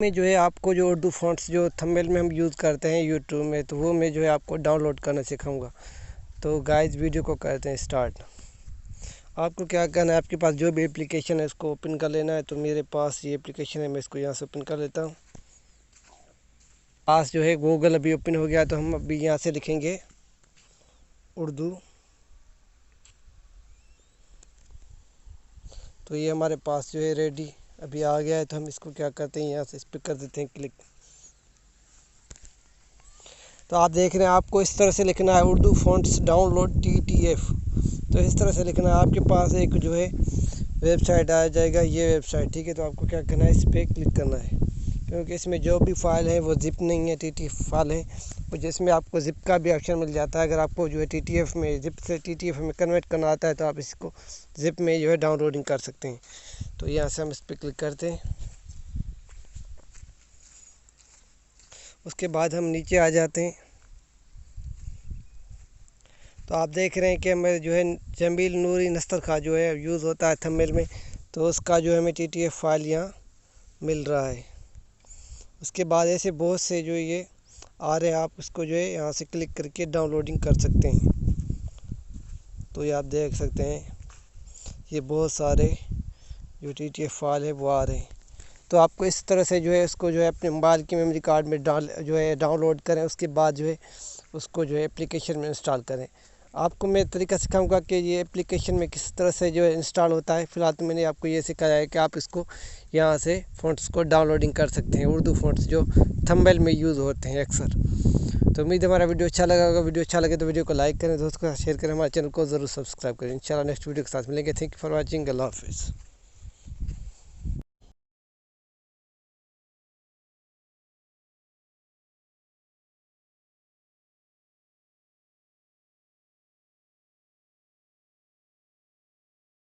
میں جو ہے آپ کو جو اردو فونٹس جو تھمبنیل میں ہم یوز کرتے ہیں یوٹیوب میں، تو وہ میں جو ہے آپ کو ڈاؤن لوڈ کرنا سکھاؤں گا۔ تو گائز ویڈیو کو کرتے ہیں اسٹارٹ۔ آپ کو کیا کرنا ہے، آپ کے پاس جو بھی اپلیکیشن ہے اس کو اوپن کر لینا ہے۔ تو میرے پاس یہ اپلیکیشن ہے، میں اس کو یہاں سے اوپن کر لیتا ہوں۔ پاس جو ہے گوگل ابھی اوپن ہو گیا، تو ہم ابھی یہاں سے لکھیں گے اردو۔ تو یہ ہمارے پاس جو ہے ریڈی ابھی آ گیا ہے، تو ہم اس کو کیا کرتے ہیں، یہاں سے اس پہ کر دیتے ہیں کلک۔ تو آپ دیکھ رہے ہیں آپ کو اس طرح سے لکھنا ہے Urdu fonts download TTF۔ تو اس طرح سے لکھنا ہے۔ آپ کے پاس ایک جو ہے ویب سائٹ آ جائے گا، یہ ویب سائٹ، ٹھیک ہے۔ تو آپ کو کیا کرنا ہے، اس پہ کلک کرنا ہے، کیونکہ اس میں جو بھی فائل ہے وہ زپ نہیں ہے، TTF فائل ہے، جس میں آپ کو زپ کا بھی آپشن مل جاتا ہے۔ اگر آپ کو جو ہے TTF میں زپ سے TTF میں کنورٹ کرنا آتا ہے تو آپ اس کو زپ میں جو ہے ڈاؤن لوڈنگ کر سکتے ہیں۔ تو یہاں سے ہم اس پہ کلک کرتے ہیں۔ اس کے بعد ہم نیچے آ جاتے ہیں۔ تو آپ دیکھ رہے ہیں کہ ہمیں جو ہے جمیل نوری نستر خواہ جو ہے یوز ہوتا ہے تھمبنیل میں، تو اس کا جو ہے ہمیں TTF فائل یہاں مل رہا ہے۔ اس کے بعد ایسے بہت سے جو یہ آ رہے ہیں، آپ اس کو جو ہے یہاں سے کلک کر کے ڈاؤن لوڈنگ کر سکتے ہیں۔ تو یہ آپ دیکھ سکتے ہیں، یہ بہت سارے جو TTF فائل ہے وہ آ رہے ہیں۔ تو آپ کو اس طرح سے جو ہے اس کو جو ہے اپنے موبائل کی میموری کارڈ میں ڈاؤن لوڈ کریں۔ اس کے بعد جو ہے اس کو جو ہے اپلیکیشن میں انسٹال کریں۔ آپ کو میں طریقہ سکھاؤں گا کہ یہ اپلیکیشن میں کس طرح سے جو ہے انسٹال ہوتا ہے۔ فی الحال تو میں نے آپ کو یہ سکھایا ہے کہ آپ اس کو یہاں سے فونٹس کو ڈاؤن لوڈنگ کر سکتے ہیں، اردو فونٹس جو تھمبنیل میں یوز ہوتے ہیں اکثر۔ تو امید ہے ہمارا ویڈیو اچھا لگا ہوگا۔ ویڈیو اچھا لگے تو ویڈیو کو لائک کریں، دوستوں کے ساتھ شیئر کریں، ہمارے چینل کو ضرور سبسکرائب کریں۔ انشاءاللہ نیکسٹ ویڈیو کے ساتھ ملیں گے۔ Thank you for watching. اللہ حافظ۔